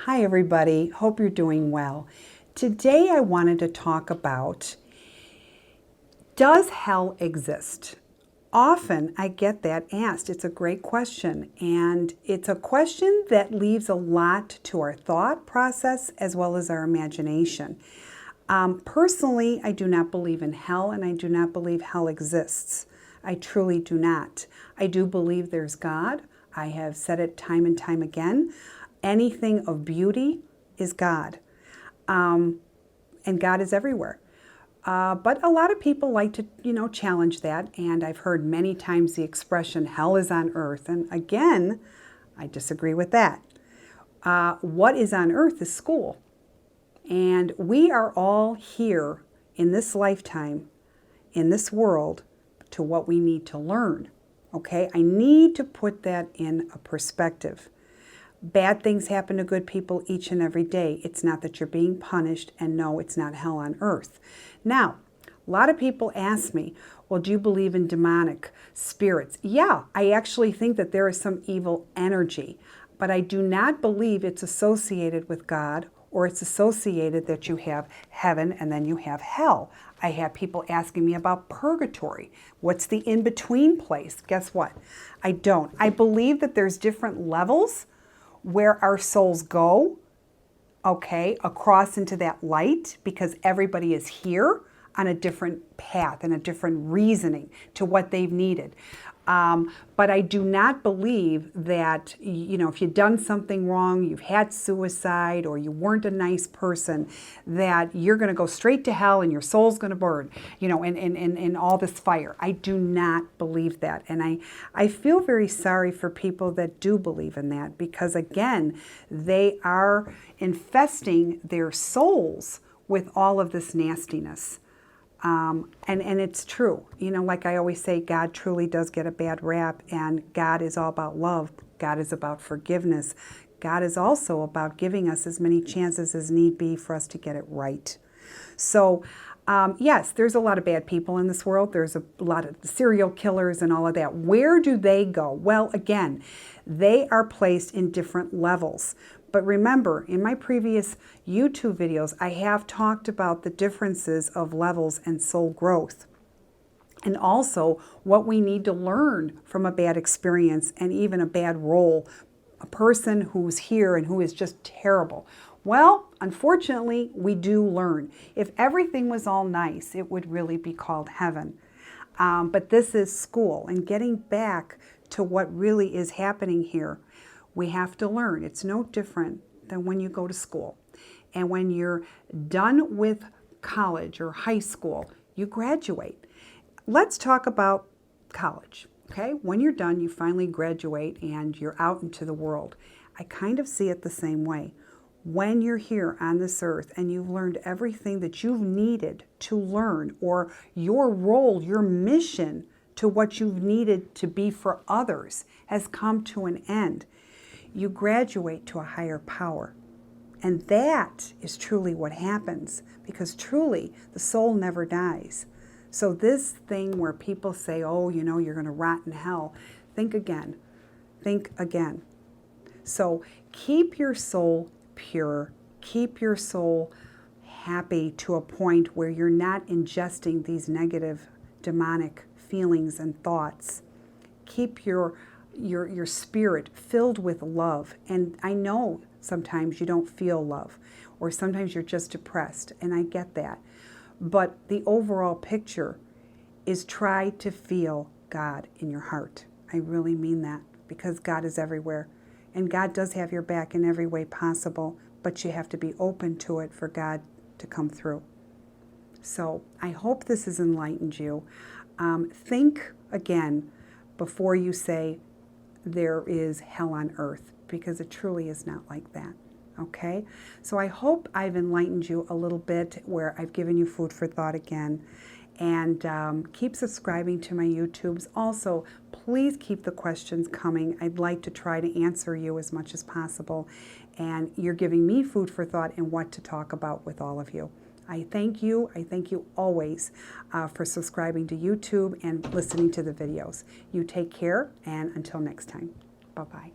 Hi everybody, hope you're doing well. Today I wanted to talk about, does hell exist? Often I get that asked. It's a great question, and it's a question that leaves a lot to our thought process as well as our imagination. Personally, I do not believe in hell, and I do not believe hell exists. I truly do not. I do believe there's God. I have said it time and time again. Anything of beauty is God, and God is everywhere. But a lot of people like to, challenge that, and I've heard many times the expression, hell is on earth, and again, I disagree with that. What is on earth is school, and we are all here in this lifetime, in this world, to what we need to learn, okay? I need to put that in a perspective. Bad things happen to good people each and every day. It's not that you're being punished, and no, it's not hell on earth. Now, a lot of people ask me, well, do you believe in demonic spirits? Yeah, I actually think that there is some evil energy, but I do not believe it's associated with God, or it's associated that you have heaven and then you have hell. I have people asking me about purgatory. What's the in-between place? Guess what? I don't. I believe that there's different levels where our souls go, okay, across into that light, because everybody is here on a different path and a different reasoning to what they've needed. But I do not believe that, if you've done something wrong, you've had suicide, or you weren't a nice person, that you're going to go straight to hell and your soul's going to burn, in all this fire. I do not believe that. And I feel very sorry for people that do believe in that, because again, they are infesting their souls with all of this nastiness. And it's true. Like I always say, God truly does get a bad rap, and God is all about love. God is about forgiveness. God is also about giving us as many chances as need be for us to get it right. So, yes, there's a lot of bad people in this world. There's a lot of serial killers and all of that. Where do they go? Well, again, they are placed in different levels. But remember, in my previous YouTube videos, I have talked about the differences of levels and soul growth, and also what we need to learn from a bad experience and even a bad role, a person who's here and who is just terrible. Well, unfortunately, we do learn. If everything was all nice, it would really be called heaven. But this is school, and getting back to what really is happening here, we have to learn. It's no different than when you go to school. And when you're done with college or high school, you graduate. Let's talk about college, okay? When you're done, you finally graduate and you're out into the world. I kind of see it the same way. When you're here on this earth and you've learned everything that you've needed to learn, or your role, your mission to what you've needed to be for others has come to an end, you graduate to a higher power. And that is truly what happens, because truly the soul never dies. So this thing where people say, oh, you're going to rot in hell, think again. Think again. So keep your soul pure. Keep your soul happy to a point where you're not ingesting these negative demonic feelings and thoughts. Keep your spirit filled with love. And I know sometimes you don't feel love, or sometimes you're just depressed, and I get that. But the overall picture is try to feel God in your heart. I really mean that, because God is everywhere, and God does have your back in every way possible, but you have to be open to it for God to come through. So I hope this has enlightened you. Think again before you say there is hell on earth, because it truly is not like that. Okay? So I hope I've enlightened you a little bit, where I've given you food for thought again. And keep subscribing to my YouTubes. Also, please keep the questions coming. I'd like to try to answer you as much as possible. And you're giving me food for thought and what to talk about with all of you. I thank you always for subscribing to YouTube and listening to the videos. You take care, and until next time, bye-bye.